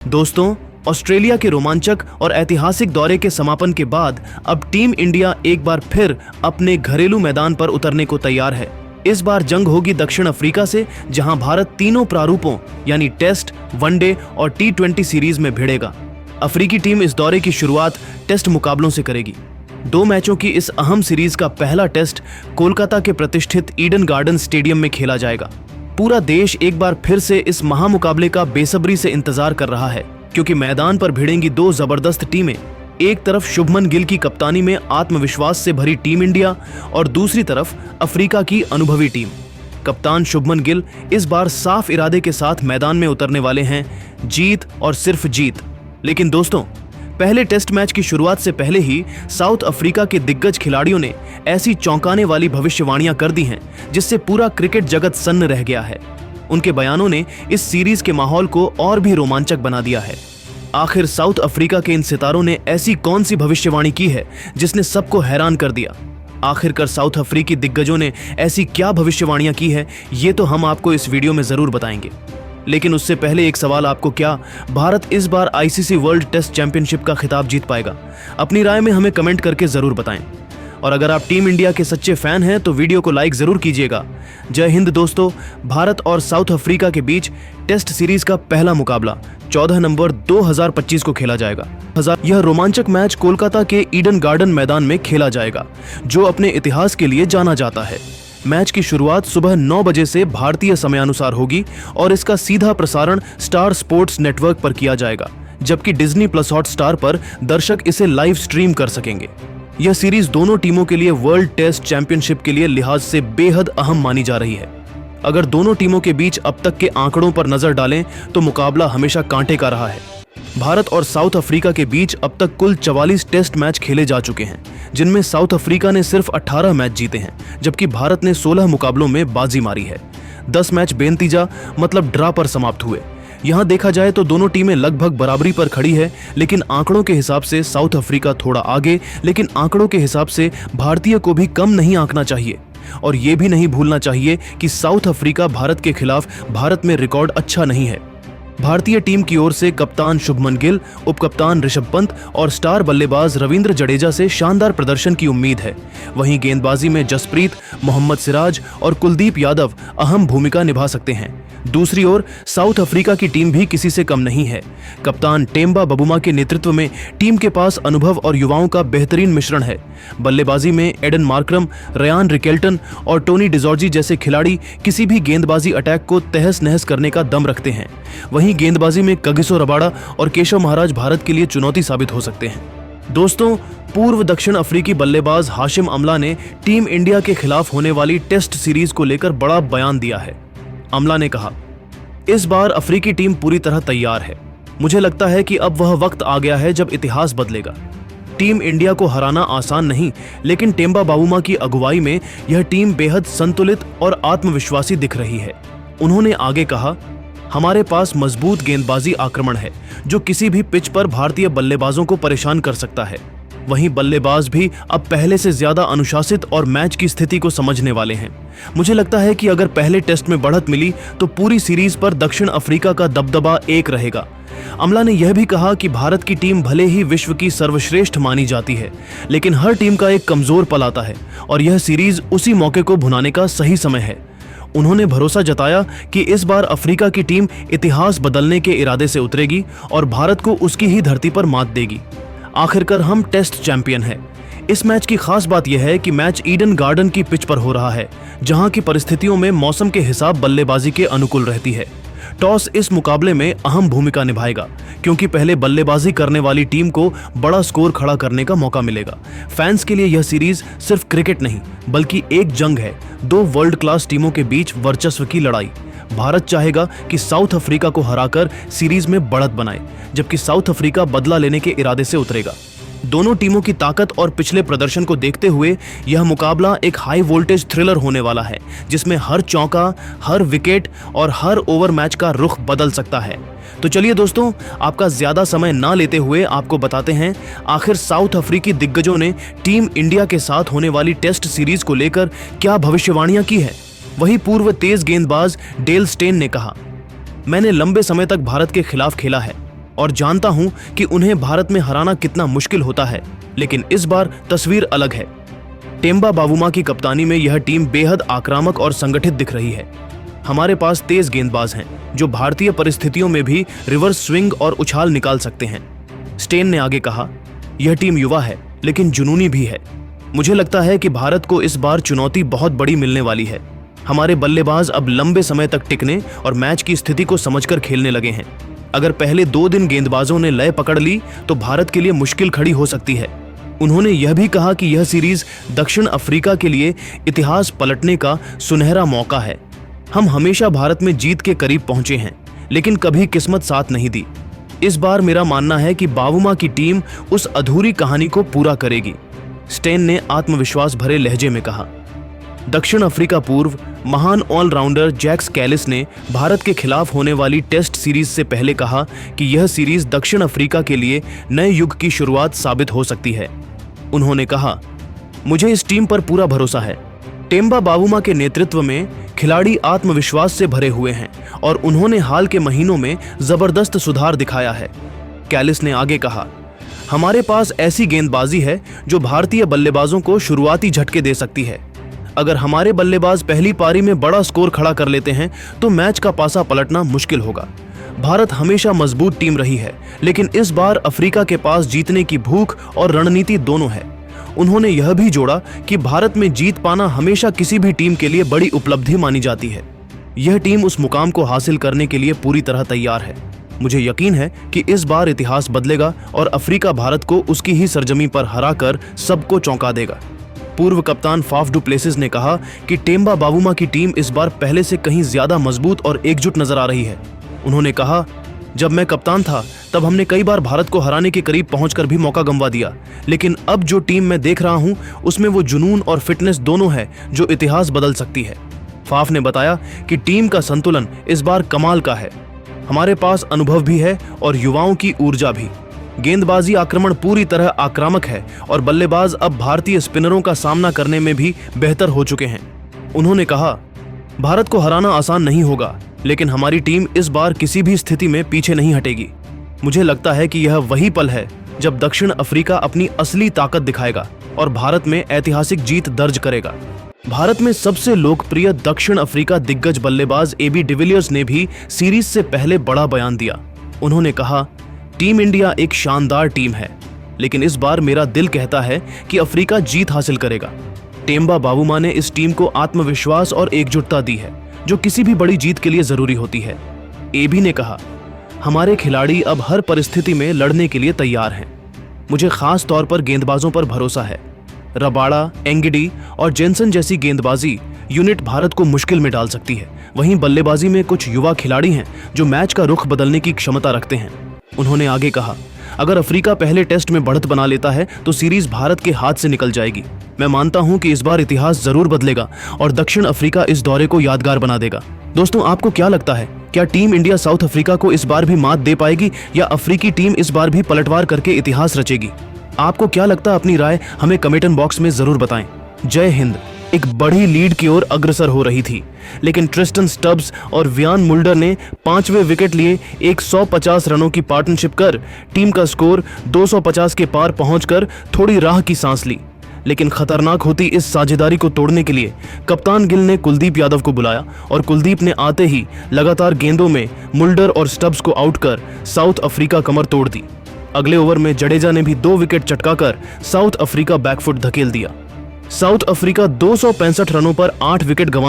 दोस्तों, ऑस्ट्रेलिया के रोमांचक और ऐतिहासिक दौरे के समापन के बाद अब टीम इंडिया एक बार फिर अपने घरेलू मैदान पर उतरने को तैयार है। इस बार जंग होगी दक्षिण अफ्रीका से, जहां भारत तीनों प्रारूपों यानी टेस्ट, वनडे और T20 सीरीज में भिड़ेगा। अफ्रीकी टीम इस दौरे की शुरुआत टेस्ट मुकाबलों से करेगी। 2 मैचों की इस अहम सीरीज का पहला टेस्ट कोलकाता के प्रतिष्ठित ईडन गार्डन स्टेडियम में खेला जाएगा। पूरा देश एक बार फिर से इस महामुकाबले का बेसब्री से इंतजार कर रहा है, क्योंकि मैदान पर भिड़ेंगी 2 जबरदस्त टीमें। एक तरफ शुभमन गिल की कप्तानी में आत्मविश्वास से भरी टीम इंडिया और दूसरी तरफ अफ्रीका की अनुभवी टीम। कप्तान शुभमन गिल इस बार साफ इरादे के साथ मैदान में उतरने वाले हैं, जीत और सिर्फ जीत। लेकिन दोस्तों, पहले टेस्ट मैच की शुरुआत से पहले ही साउथ अफ्रीका के दिग्गज खिलाड़ियों ने ऐसी चौंकाने वाली भविष्यवाणियां कर दी हैं, जिससे पूरा क्रिकेट जगत सन्न रह गया है। उनके बयानों ने इस सीरीज के माहौल को और भी रोमांचक बना दिया है। आखिर साउथ अफ्रीका के इन सितारों ने ऐसी कौन सी भविष्यवाणी की है जिसने सबको हैरान कर दिया? आखिरकार साउथ अफ्रीकी दिग्गजों ने ऐसी क्या भविष्यवाणियां की है, ये तो हम आपको इस वीडियो में जरूर बताएंगे। लेकिन उससे पहले एक सवाल आपको, क्या भारत इस बार ICC वर्ल्ड टेस्ट चैंपियनशिप का खिताब जीत पाएगा? अपनी राय में हमें कमेंट करके जरूर बताएं। और अगर आप टीम इंडिया के सच्चे फैन हैं तो वीडियो को लाइक जरूर कीजिएगा। जय हिंद दोस्तों, भारत और साउथ अफ्रीका के बीच टेस्ट सीरीज का पहला मुकाबला 14 नवंबर 2025 को खेला जाएगा। यह रोमांचक मैच कोलकाता के ईडन गार्डन मैदान में खेला जाएगा, जो अपने इतिहास के लिए जाना जाता है। मैच की शुरुआत सुबह 9 बजे से भारतीय समयानुसार होगी और इसका सीधा प्रसारण स्टार स्पोर्ट्स नेटवर्क पर किया जाएगा, जबकि डिज्नी प्लस हॉटस्टार पर दर्शक इसे लाइव स्ट्रीम कर सकेंगे। यह सीरीज दोनों टीमों के लिए वर्ल्ड टेस्ट चैंपियनशिप के लिए लिहाज से बेहद अहम मानी जा रही है। अगर दोनों टीमों के बीच अब तक के आंकड़ों पर नजर डालें तो मुकाबला हमेशा कांटे का रहा है। भारत और साउथ अफ्रीका के बीच अब तक कुल 44 टेस्ट मैच खेले जा चुके हैं, जिनमें साउथ अफ्रीका ने सिर्फ 18 मैच जीते हैं, जबकि भारत ने 16 मुकाबलों में बाजी मारी है। 10 मैच बेनतीजा मतलब ड्रा पर समाप्त हुए। यहां देखा जाए तो दोनों टीमें लगभग बराबरी पर खड़ी है, लेकिन आंकड़ों के हिसाब से साउथ अफ्रीका थोड़ा आगे, लेकिन आंकड़ों के हिसाब से भारतीय को भी कम नहीं आंकना चाहिए। और ये भी नहीं भूलना चाहिए कि साउथ अफ्रीका भारत के खिलाफ भारत में रिकॉर्ड अच्छा नहीं है। भारतीय टीम की ओर से कप्तान शुभमन गिल, उपकप्तान ऋषभ पंत और स्टार बल्लेबाज रविंद्र जडेजा से शानदार प्रदर्शन की उम्मीद है। वहीं गेंदबाजी में जसप्रीत, मोहम्मद सिराज और कुलदीप यादव अहम भूमिका निभा सकते हैं। दूसरी ओर साउथ अफ्रीका की टीम भी किसी से कम नहीं है। कप्तान टेम्बा बबूमा के नेतृत्व में टीम के पास अनुभव और युवाओं का बेहतरीन मिश्रण है। बल्लेबाजी में एडन मार्करम, रयान रिकेल्टन और टोनी डिजॉर्जी जैसे खिलाड़ी किसी भी गेंदबाजी अटैक को तहस नहस करने का दम रखते हैं। वहीं गेंदबाजी में कगिसो रबाडा और केशव महाराज भारत के लिए चुनौती साबित हो सकते हैं। दोस्तों, पूर्व दक्षिण अफ्रीकी बल्लेबाज हाशिम अमला ने टीम इंडिया के खिलाफ होने वाली टेस्ट सीरीज को लेकर बड़ा बयान दिया है। अमला ने कहा, इस बार अफ्रीकी टीम पूरी तरह तैयार है। मुझे लगता है कि अब वह वक्त आ गया है जब इतिहास बदलेगा। टीम इंडिया को हराना आसान नहीं, लेकिन टेम्बा बावूमा की अगुवाई में यह टीम बेहद संतुलित और आत्मविश्वासी दिख रही है। उन्होंने आगे कहा, हमारे पास मजबूत गेंदबाजी आक्रमण है, जो किसी भी पिच पर भारतीय बल्लेबाजों को परेशान कर सकता है। वहीं बल्लेबाज भी अब पहले से ज्यादा अनुशासित और मैच की स्थिति को समझने वाले हैं। मुझे लगता है कि अगर पहले टेस्ट में बढ़त मिली तो पूरी सीरीज पर दक्षिण अफ्रीका का दबदबा एक रहेगा। अमला ने यह भी कहा कि भारत की टीम भले ही विश्व की सर्वश्रेष्ठ मानी जाती है, लेकिन हर टीम का एक कमजोर पल आता है और यह सीरीज उसी मौके को भुनाने का सही समय है। उन्होंने भरोसा जताया कि इस बार अफ्रीका की टीम इतिहास बदलने के इरादे से उतरेगी और भारत को उसकी ही धरती पर मात देगी। आखिरकार हम टेस्ट चैंपियन हैं। इस मैच की खास बात यह है कि मैच ईडन गार्डन की पिच पर हो रहा है, जहां की परिस्थितियों में मौसम के हिसाब बल्लेबाजी के अनुकूल रहती है। टॉस इस मुकाबले में अहम भूमिका निभाएगा, क्योंकि पहले बल्लेबाजी करने वाली टीम को बड़ा स्कोर खड़ा करने का मौका मिलेगा। फैंस के लिए यह सीरीज सिर्फ क्रिकेट नहीं, बल्कि एक जंग है, 2 वर्ल्ड क्लास टीमों के बीच वर्चस्व की लड़ाई। भारत चाहेगा कि साउथ अफ्रीका को हराकर सीरीज में बढ़त बनाए, जबकि साउथ अफ्रीका बदला लेने के इरादे से उतरेगा। दोनों टीमों की ताकत और पिछले प्रदर्शन को देखते हुए यह मुकाबला एक हाई वोल्टेज थ्रिलर होने वाला है, जिसमें हर चौका, हर विकेट और हर ओवर मैच का रुख बदल सकता है। तो चलिए दोस्तों, आपका ज्यादा समय ना लेते हुए आपको बताते हैं आखिर साउथ अफ्रीकी दिग्गजों ने टीम इंडिया के साथ होने वाली टेस्ट सीरीज को लेकर क्या भविष्यवाणियां की है। वही पूर्व तेज गेंदबाज डेल स्टेन ने कहा, मैंने लंबे समय तक भारत के खिलाफ खेला है और जानता हूं कि उन्हें भारत में हराना कितना मुश्किल होता है, लेकिन इस बार तस्वीर अलग है। टेम्बा बावुमा की कप्तानी में यह टीम बेहद आक्रामक और संगठित दिख रही है। हमारे पास तेज गेंदबाज हैं जो भारतीय परिस्थितियों में भी रिवर्स स्विंग और उछाल निकाल सकते हैं। स्टेन ने आगे कहा, यह टीम युवा है लेकिन जुनूनी भी है। मुझे लगता है कि भारत को इस बार चुनौती बहुत बड़ी मिलने वाली है। हमारे बल्लेबाज अब लंबे समय तक टिकने और मैच की स्थिति को समझकर खेलने लगे हैं। अगर पहले 2 दिन गेंदबाजों ने लय पकड़ ली तो भारत के लिए मुश्किल खड़ी हो सकती है। उन्होंने यह भी कहा कि यह सीरीज दक्षिण अफ्रीका के लिए इतिहास पलटने का सुनहरा मौका है। हम हमेशा भारत में जीत के करीब पहुंचे हैं, लेकिन कभी किस्मत साथ नहीं दी। इस बार मेरा मानना है कि बावुमा की टीम उस अधूरी कहानी को पूरा करेगी, स्टेन ने आत्मविश्वास भरे लहजे में कहा। दक्षिण अफ्रीका पूर्व महान ऑलराउंडर जैक्स कैलिस ने भारत के खिलाफ होने वाली टेस्ट सीरीज से पहले कहा कि यह सीरीज दक्षिण अफ्रीका के लिए नए युग की शुरुआत साबित हो सकती है। उन्होंने कहा, मुझे इस टीम पर पूरा भरोसा है। टेम्बा बावुमा के नेतृत्व में खिलाड़ी आत्मविश्वास से भरे हुए हैं और उन्होंने हाल के महीनों में जबरदस्त सुधार दिखाया है। कैलिस ने आगे कहा, हमारे पास ऐसी गेंदबाजी है जो भारतीय बल्लेबाजों को शुरुआती झटके दे सकती है। अगर हमारे बल्लेबाज पहली पारी में बड़ा स्कोर खड़ा कर लेते हैं तो मैच का पासा पलटना मुश्किल होगा। भारत हमेशा मजबूत टीम रही है, लेकिन इस बार अफ्रीका के पास जीतने की भूख और रणनीति दोनों है। उन्होंने यह भी जोड़ा कि भारत में जीत पाना हमेशा किसी भी टीम के लिए बड़ी उपलब्धि मानी जाती है। यह टीम उस मुकाम को हासिल करने के लिए पूरी तरह तैयार है। मुझे यकीन है कि इस बार इतिहास बदलेगा और अफ्रीका भारत को उसकी ही सरजमी पर हराकर सबको चौंका देगा। पूर्व कप्तान फाफ डू प्लेसिस ने कहा कि टेम्बा बावुमा की टीम इस बार पहले से कहीं ज्यादा मजबूत और एकजुट नजर आ रही है। उन्होंने कहा, जब मैं कप्तान था तब हमने कई बार भारत को हराने के करीब पहुंचकर भी मौका गंवा दिया, लेकिन अब जो टीम मैं देख रहा हूं उसमें वो जुनून और फिटनेस दोनों है जो इतिहास बदल सकती है। फाफ ने बताया कि टीम का संतुलन इस बार कमाल का है। हमारे पास अनुभव भी है और युवाओं की ऊर्जा भी। गेंदबाजी आक्रमण पूरी तरह आक्रामक है और बल्लेबाज अब भारतीय स्पिनरों का सामना करने में भी बेहतर हो चुके हैं। उन्होंने कहा, भारत को हराना आसान नहीं होगा, लेकिन हमारी टीम इस बार किसी भी स्थिति में पीछे नहीं हटेगी। मुझे लगता है कि यह वही पल है जब दक्षिण अफ्रीका अपनी असली ताकत दिखाएगा और भारत में ऐतिहासिक जीत दर्ज करेगा। भारत में सबसे लोकप्रिय दक्षिण अफ्रीका दिग्गज बल्लेबाज एबी डिविलियर्स ने भी सीरीज से पहले बड़ा बयान दिया। उन्होंने कहा, टीम इंडिया एक शानदार टीम है, लेकिन इस बार मेरा दिल कहता है कि अफ्रीका जीत हासिल करेगा। टेम्बा बावुमा ने इस टीम को आत्मविश्वास और एकजुटता दी है जो किसी भी बड़ी जीत के लिए जरूरी होती है। एबी ने कहा, हमारे खिलाड़ी अब हर परिस्थिति में लड़ने के लिए तैयार हैं। मुझे खास तौर पर गेंदबाजों पर भरोसा है। रबाड़ा, एंगिडी और जेनसन जैसी गेंदबाजी यूनिट भारत को मुश्किल में डाल सकती है। वहीं बल्लेबाजी में कुछ युवा खिलाड़ी हैं जो मैच का रुख बदलने की क्षमता रखते हैं। उन्होंने आगे कहा, अगर अफ्रीका पहले टेस्ट में बढ़त बना लेता है तो सीरीज भारत के हाथ से निकल जाएगी। मैं मानता हूं कि इस बार इतिहास जरूर बदलेगा और दक्षिण अफ्रीका इस दौरे को यादगार बना देगा। दोस्तों, आपको क्या लगता है, क्या टीम इंडिया साउथ अफ्रीका को इस बार भी मात दे पाएगी या अफ्रीकी टीम इस बार भी पलटवार करके इतिहास रचेगी? आपको क्या लगता है, अपनी राय हमें कमेंट बॉक्स में जरूर बताएं। जय हिंद। एक बड़ी लीड की ओर अग्रसर हो रही थी, लेकिन ट्रिस्टन स्टब्स और वियान मुल्डर ने 5वें विकेट लिए 150 रनों की पार्टनरशिप कर टीम का स्कोर 250 के पार पहुंचकर थोड़ी राह की सांस ली। लेकिन खतरनाक होती इस साझेदारी को तोड़ने के लिए कप्तान गिल ने कुलदीप यादव को बुलाया और कुलदीप ने आते ही लगातार गेंदों में मुल्डर और स्टब्स को आउट कर साउथ अफ्रीका कमर तोड़ दी। अगले ओवर में जडेजा ने भी 2 विकेट चटकाकर साउथ अफ्रीका बैकफुट धकेल दिया। साउथ अफ्रीका 265 रनों पर 8 विकेट गंवा